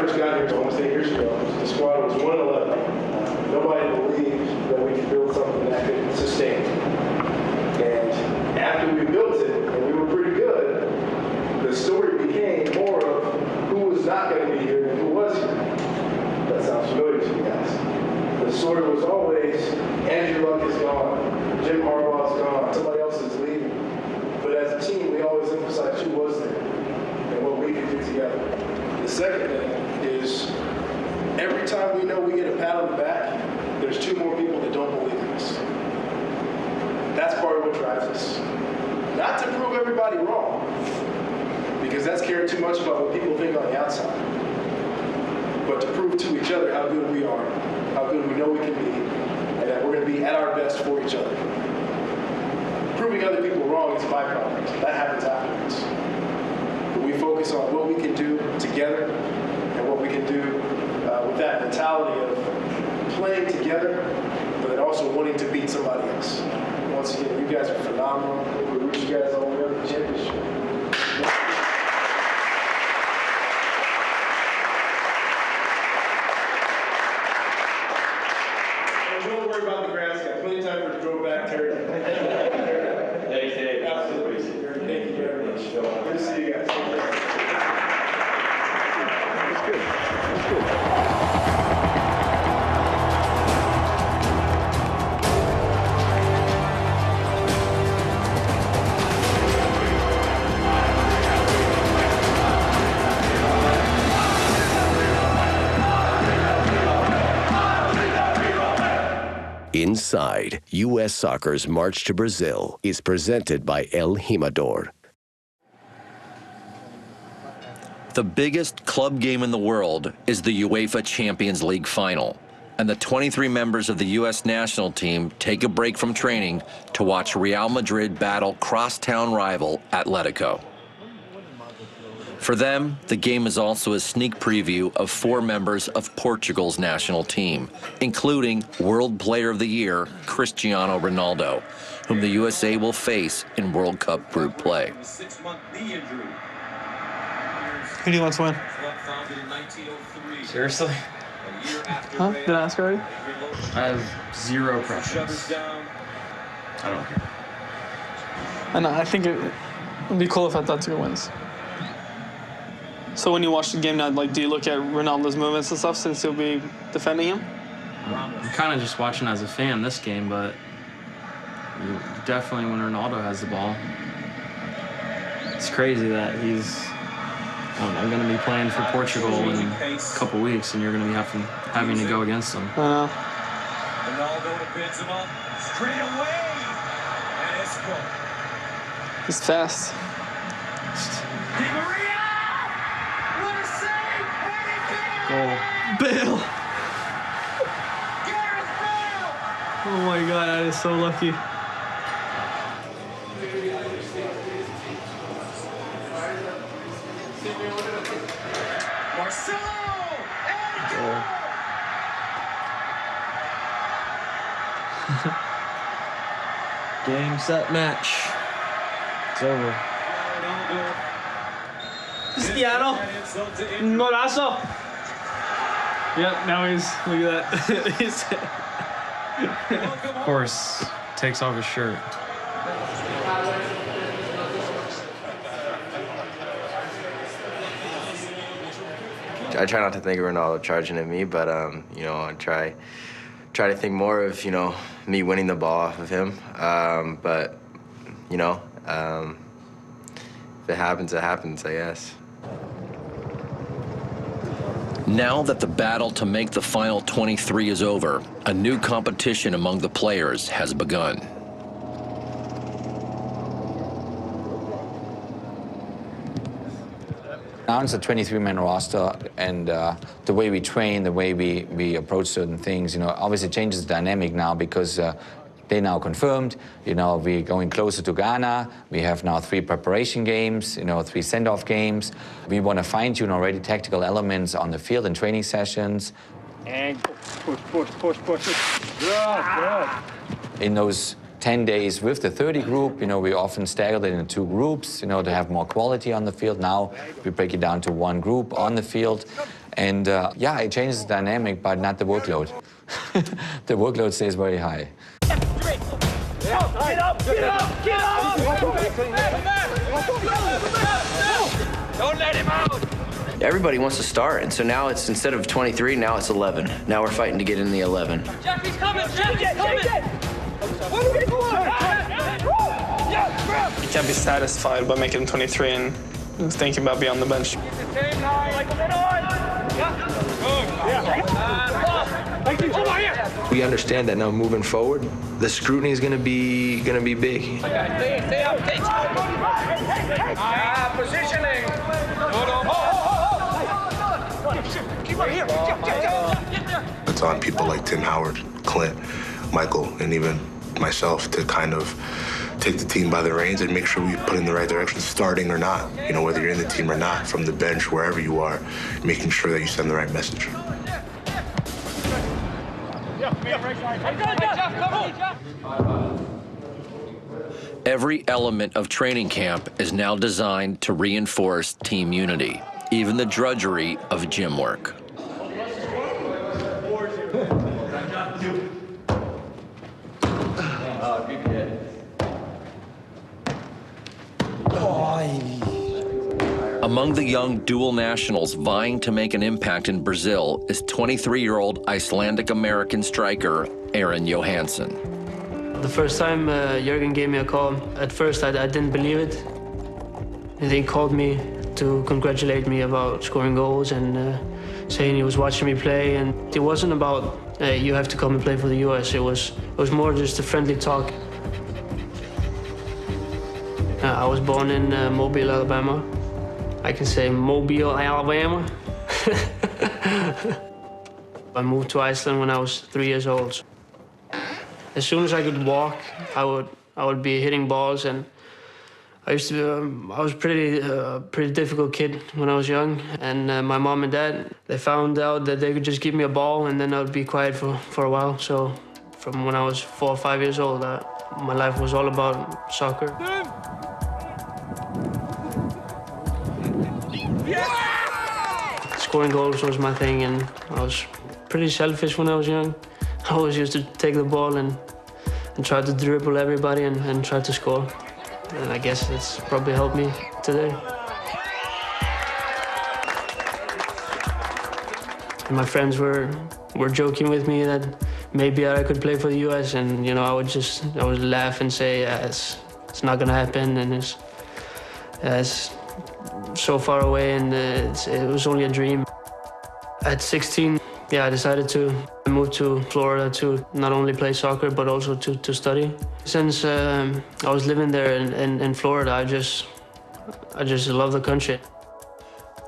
first got here almost 8 years ago, the squad was 111. Nobody believed that we could build something that could sustain. And after we built it, and we were pretty good, the story became more of who was not going to be here and who was here. That sounds familiar to you guys. The story was always, Andrew Luck is gone, Jim Harbaugh's gone, somebody else is leaving. But as a team, we always emphasized who was there and what we could do together. The second thing is, every time we know we get a pat on the back, there's 2 more people that don't believe in us. That's part of what drives us. Not to prove everybody wrong, because that's caring too much about what people think on the outside, but to prove to each other how good we are, how good we know we can be, and that we're going to be at our best for each other. Proving other people wrong is a byproduct. That happens afterwards. But we focus on what we can do together and what we can do with that mentality of playing together, but then also wanting to beat somebody else. Once again, you guys are phenomenal. We wish you guys all the way to the championship. And don't worry about the grass. Got plenty of time for it to grow back, Terry. Thanks, Dave. Absolutely. Thank you very much. Good to see you guys. That's good. That's good. Inside, U.S. Soccer's March to Brazil is presented by El Jimador. The biggest club game in the world is the UEFA Champions League final, and the 23 members of the U.S. national team take a break from training to watch Real Madrid battle crosstown rival Atletico. For them, the game is also a sneak preview of 4 members of Portugal's national team, including World Player of the Year Cristiano Ronaldo, whom the USA will face in World Cup group play. Who do you want to win? Seriously? Huh? Did I ask already? I have 0 preference. I don't care. And I think it would be cool if Atletico wins. So when you watch the game now, like, do you look at Ronaldo's movements and stuff since you'll be defending him? I'm kind of just watching as a fan this game, but definitely when Ronaldo has the ball. It's crazy that he's going to be playing for Portugal in a couple weeks, and you're going to be having to go against him. Ronaldo to Benzema, straight away, and Isco. He's fast. Di Maria! What a save! Goal. Bale! Gareth Bale! Oh my God, that is so lucky. Marcelo! And Game, set, match. It's over. Cristiano! Golazo! Yep, now he's, look at that. He's Of course, takes off his shirt. I try not to think of Ronaldo charging at me, but you know, I try to think more of, you know, me winning the ball off of him. But you know, if it happens, it happens, I guess. Now that the battle to make the final 23 is over, a new competition among the players has begun. Now it's a 23-man roster, and the way we train, the way we approach certain things, you know, obviously changes the dynamic now because they now confirmed, you know, we're going closer to Ghana. We have now 3 preparation games, you know, 3 send-off games. We want to fine-tune already tactical elements on the field and training sessions. And push. Good. In those 10 days with the 30 group, you know, we often staggered it into 2 groups, you know, to have more quality on the field. Now we break it down to 1 group on the field. And yeah, it changes the dynamic, but not the workload. The workload stays very high. Get up! Don't let him out! Everybody wants to start, and so now it's, instead of 23, now it's 11. Now we're fighting to get in the 11. Jeffy's coming! Jeffy's coming! You can't be satisfied by making 23 and thinking about being on the bench. We understand that now moving forward, the scrutiny is going to be big. Stay up, positioning. It's on people like Tim Howard, Clint, Michael, and even myself to kind of take the team by the reins and make sure we put in the right direction, starting or not. You know, whether you're in the team or not, from the bench, wherever you are, making sure that you send the right message. Every element of training camp is now designed to reinforce team unity, even the drudgery of gym work. Among the young dual nationals vying to make an impact in Brazil is 23-year-old Icelandic-American striker Aron Johansson. The first time Jürgen gave me a call, at first I didn't believe it. He called me to congratulate me about scoring goals and saying he was watching me play. And it wasn't about, hey, you have to come and play for the US. It was more just a friendly talk. I was born in Mobile, Alabama. I can say Mobile, Alabama. I moved to Iceland when I was 3 years old. As soon as I could walk, I would be hitting balls, and I was pretty difficult kid when I was young. And my mom and dad, they found out that they could just give me a ball, and then I would be quiet for a while. So from when I was 4 or 5 years old, my life was all about soccer. Scoring goals was my thing, and I was pretty selfish when I was young. I always used to take the ball and try to dribble everybody and try to score. And I guess it's probably helped me today. And my friends were joking with me that maybe I could play for the US, and you know, I would laugh and say, yeah, it's not gonna happen, and it's so far away, and it was only a dream. At 16, yeah, I decided to move to Florida to not only play soccer, but also to study. Since I was living there in Florida, I just love the country.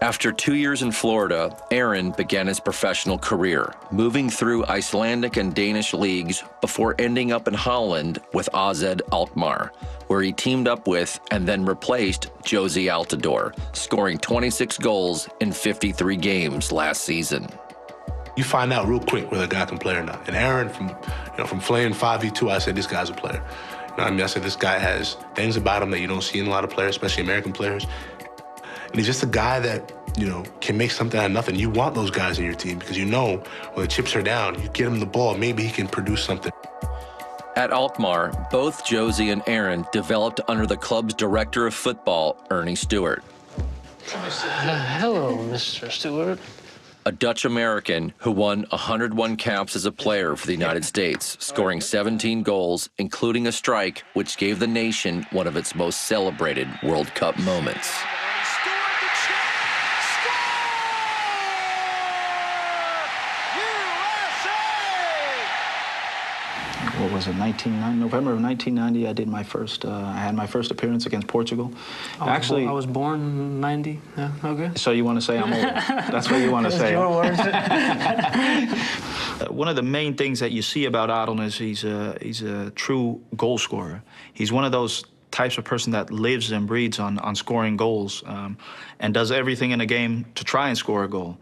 After 2 years in Florida, Aron began his professional career, moving through Icelandic and Danish leagues before ending up in Holland with AZ Alkmaar, where he teamed up with and then replaced Jozy Altidore, scoring 26 goals in 53 games last season. You find out real quick whether a guy can play or not. And Aron, from playing 5v2, I said, this guy's a player. You know what I mean? I said, this guy has things about him that you don't see in a lot of players, especially American players. And he's just a guy that, you know, can make something out of nothing. You want those guys in your team because you know when the chips are down, you get him the ball, maybe he can produce something. At Alkmaar, both Jozy and Aron developed under the club's director of football, Ernie Stewart. Hello, Mr. Stewart. A Dutch-American who won 101 caps as a player for the United States, scoring 17 goals, including a strike which gave the nation one of its most celebrated World Cup moments. What was it, November of 1990, I did my first, I had my first appearance against Portugal. Actually, I was born in 90, yeah, okay. So you want to say I'm old? That's what you want to say. Your words. One of the main things that you see about Aron is he's a true goal scorer. He's one of those types of person that lives and breathes on scoring goals and does everything in a game to try and score a goal.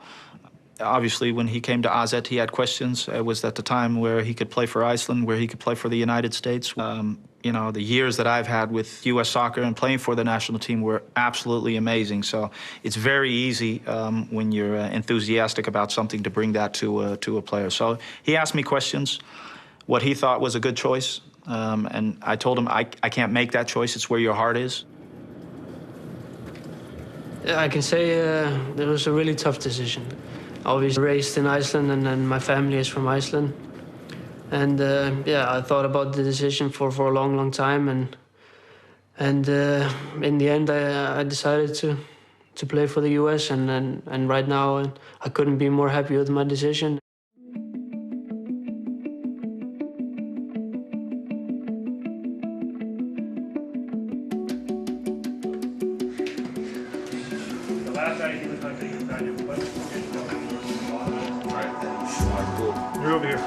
Obviously, when he came to AZ, he had questions. It was at the time where he could play for Iceland, where he could play for the United States. you know, the years that I've had with U.S. soccer and playing for the national team were absolutely amazing. So it's very easy when you're enthusiastic about something to bring that to a player. So he asked me questions, what he thought was a good choice, and I told him I can't make that choice. It's where your heart is. Yeah, I can say it was a really tough decision. I was raised in Iceland, and then my family is from Iceland. And yeah, I thought about the decision for a long, long time, and in the end, I decided to play for the U.S. and right now, I couldn't be more happy with my decision. You're over here.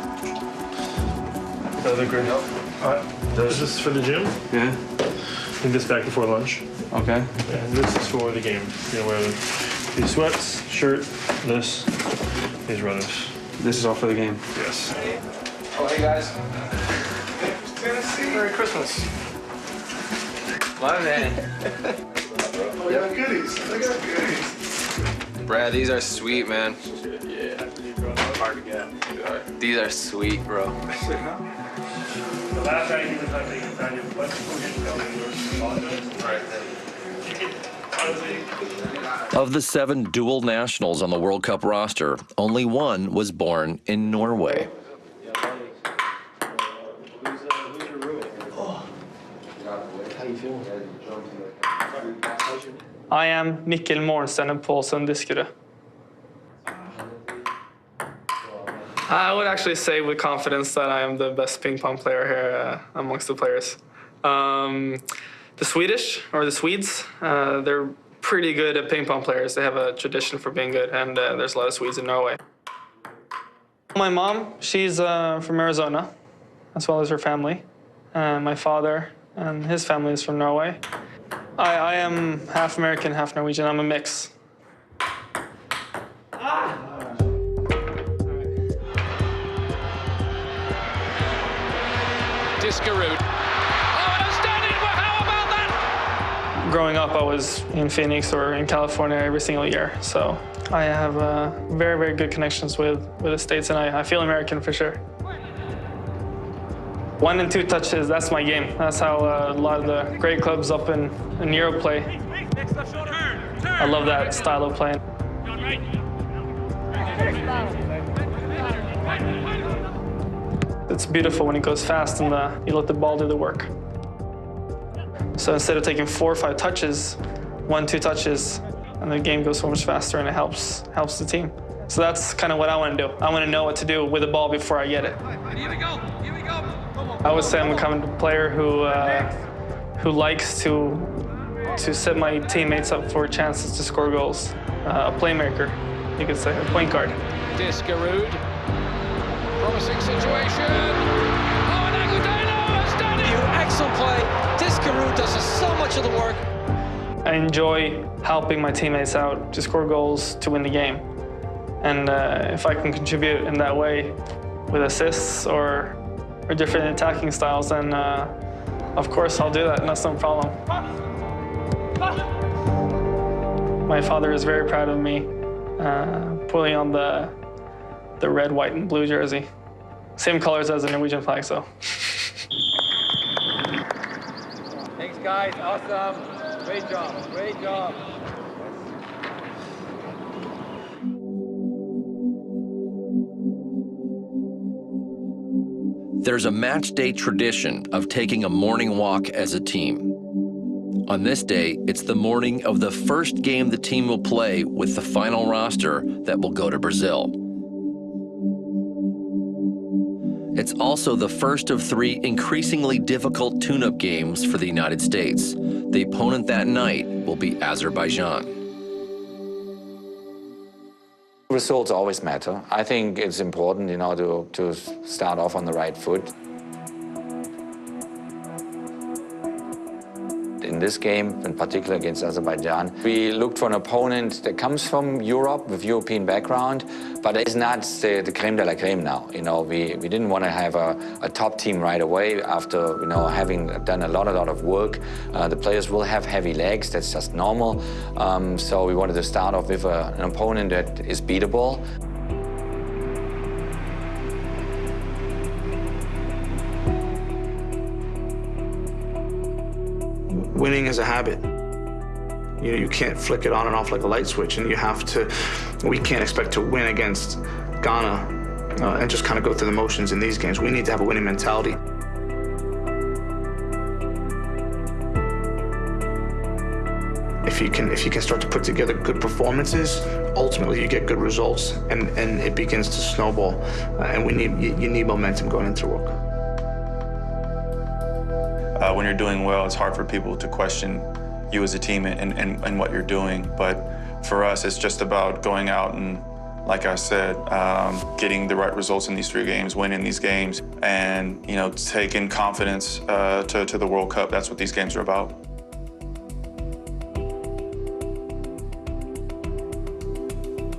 Another great. This is for the gym. Yeah. Bring this back before lunch. Okay. And this is for the game. You know, wear these sweats, shirt, these runners. This is all for the game. Yes. Oh, hey guys. Merry Christmas. My man. We got goodies. I got goodies. Brad, these are sweet, man. Yeah. Hard to get. These are sweet, bro. The last night he was not taking time to let's go get Of the 7 dual nationals on the World Cup roster, only one was born in Norway. I am Mikkel Mornsten and Paulsen Diskerud. I would actually say with confidence that I am the best ping pong player here amongst the players. The Swedish, or the Swedes, they're pretty good at ping pong players. They have a tradition for being good, and there's a lot of Swedes in Norway. My mom, she's from Arizona, as well as her family. My father and his family is from Norway. I am half American, half Norwegian. I'm a mix. Diskerud. Oh, an outstanding! How about that? Growing up, I was in Phoenix or in California every single year, so I have very, very good connections with the States, and I feel American for sure. 1 and 2 touches, that's my game. That's how a lot of the great clubs up in Europe play. I love that style of playing. It's beautiful when it goes fast and you let the ball do the work. So instead of taking 4 or 5 touches, 1, 2 touches, and the game goes so much faster and it helps the team. So that's kind of what I want to do. I want to know what to do with the ball before I get it. Here we go. Here we go. I would say I'm a kind of player who likes to set my teammates up for chances to score goals. A playmaker, you could say, a point guard. Diskerud. Promising situation. Oh, and Agudelo outstanding. Excellent play. Diskerud does so much of the work. I enjoy helping my teammates out to score goals to win the game. And if I can contribute in that way with assists or different attacking styles, then of course I'll do that, and that's no problem. My father is very proud of me putting on the red, white, and blue jersey. Same colors as the Norwegian flag, so. Thanks, guys. Awesome. Great job. Great job. There's a match day tradition of taking a morning walk as a team. On this day, it's the morning of the first game the team will play with the final roster that will go to Brazil. It's also the first of 3 increasingly difficult tune-up games for the United States. The opponent that night will be Azerbaijan. Results always matter. I think it's important, you know, to start off on the right foot. In this game, in particular against Azerbaijan. We looked for an opponent that comes from Europe with European background, but it's not the creme de la creme now. You know, we didn't want to have a top team right away after, you know, having done a lot of work. The players will have heavy legs, that's just normal. So we wanted to start off with an opponent that is beatable. Winning is a habit. You know, you can't flick it on and off like a light switch, and we can't expect to win against Ghana and just kind of go through the motions in these games. We need to have a winning mentality. If you can start to put together good performances, ultimately you get good results, and it begins to snowball. And you need momentum going into work. When you're doing well, it's hard for people to question you as a team and what you're doing. But for us, it's just about going out and, like I said, getting the right results in these 3 games, winning these games, and, you know, taking confidence to the World Cup. That's what these games are about.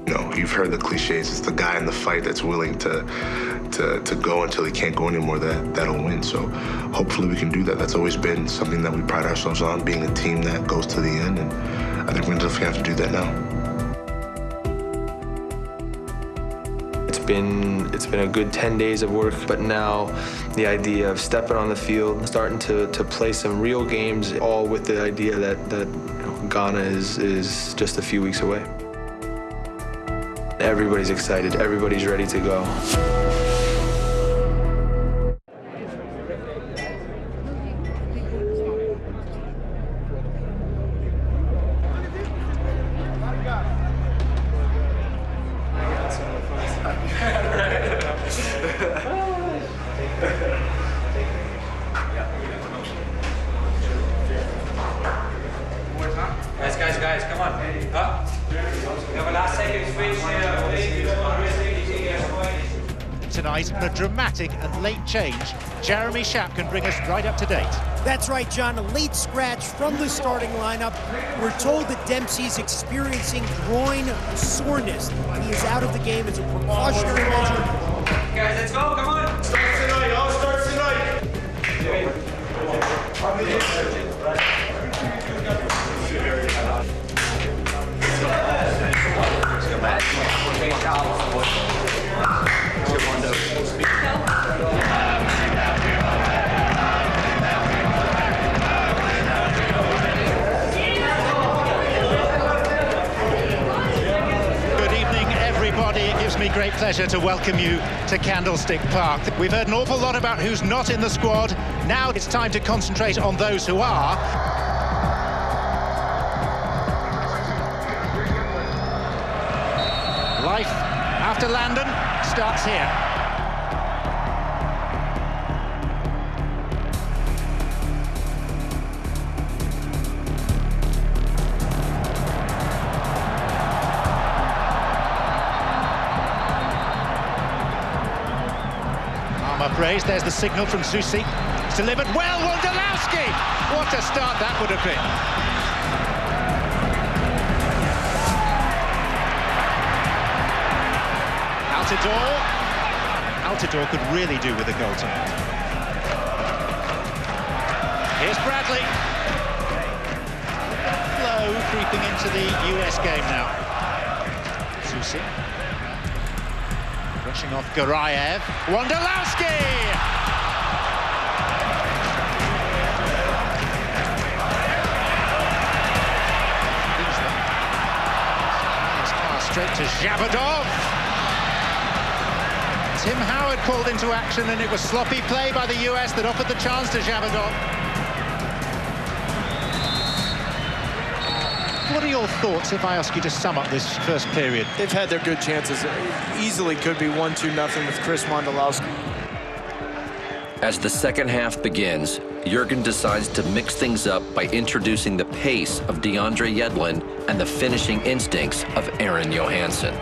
You know, you've heard the cliches. It's the guy in the fight that's willing to go until he can't go anymore that'll win. So hopefully we can do that. That's always been something that we pride ourselves on, being a team that goes to the end, and I think we're definitely have to do that now. It's been a good 10 days of work, but now the idea of stepping on the field, starting to play some real games, all with the idea that you know, Ghana is just a few weeks away. Everybody's excited. Everybody's ready to go. Guys, come on. Up. We have a last second switch here. Tonight, a dramatic and late change. Jeremy Schaap can bring us right up to date. That's right, John. A late scratch from the starting lineup. We're told that Dempsey's experiencing groin soreness. He is out of the game as a precautionary measure. Guys, let's go. Come on. Starts tonight. All starts tonight. It gives me great pleasure to welcome you to Candlestick Park. We've heard an awful lot about who's not in the squad. Now it's time to concentrate on those who are. Life after London starts here. Praise. There's the signal from Susi. It's delivered well, Wondolowski! What a start that would have been. Altidore could really do with a goal tonight. Here's Bradley. Low creeping into the US game now. Susi. Rushing off Garayev. Wondolowski! Straight to Zhabadov. Tim Howard called into action, and it was sloppy play by the US that offered the chance to Zhabadov. What are your thoughts if I ask you to sum up this first period? They've had their good chances. Easily could be 1-2-0 with Chris Wondolowski. As the second half begins, Jurgen decides to mix things up by introducing the pace of DeAndre Yedlin and the finishing instincts of Aron Johansson.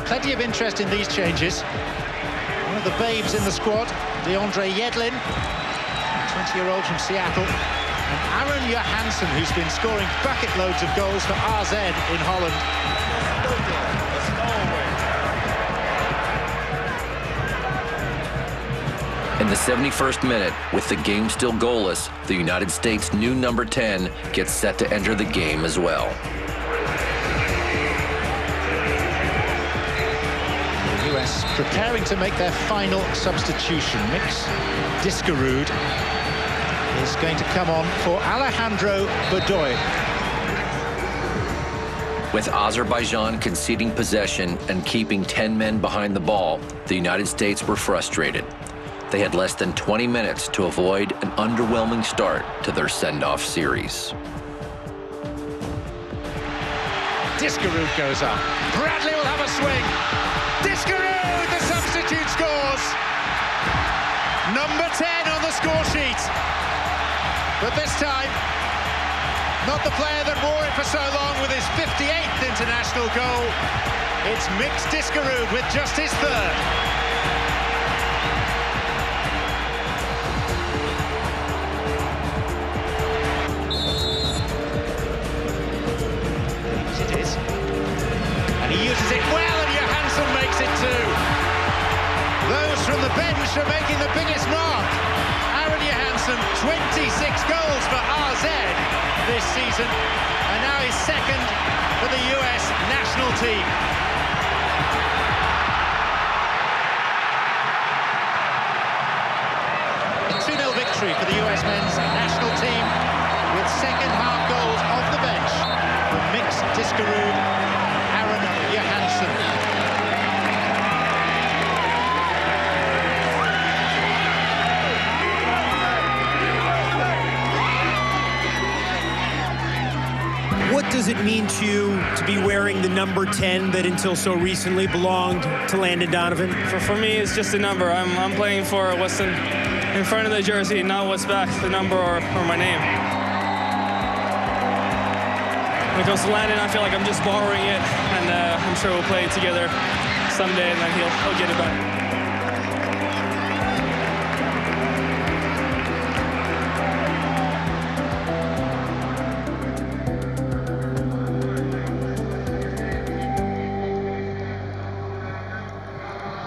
Plenty of interest in these changes. One of the babes in the squad, DeAndre Yedlin, 20-year-old from Seattle. And Aaron Johansson, who's been scoring bucket loads of goals for AZ in Holland. In the 71st minute, with the game still goalless, the United States' new number 10 gets set to enter the game as well. The US preparing to make their final substitution. Mix Diskerud is going to come on for Alejandro Bedoy. With Azerbaijan conceding possession and keeping 10 men behind the ball, the United States were frustrated. They had less than 20 minutes to avoid an underwhelming start to their send-off series. Diskerud goes up. Bradley will have a swing. Diskerud, the substitute, scores. Number 10 on the score sheet. But this time, not the player that wore it for so long with his 58th international goal. It's Mix Diskerud with just his third. Uses it well, and Johansson makes it too. Those from the bench are making the biggest mark. Aaron Johansson, 26 goals for AZ this season, and now he's second for the US national team. A 2-0 victory for the US men's national team, with second half goals off the bench from Mix Diskerud, Johansson. What does it mean to you to be wearing the number 10 that until so recently belonged to Landon Donovan? For me, it's just a number. I'm playing for what's in front of the jersey, not what's back, the number or my name. When it comes to Landon, I feel like I'm just borrowing it, and I'm sure we'll play it together someday, and then he'll get it back.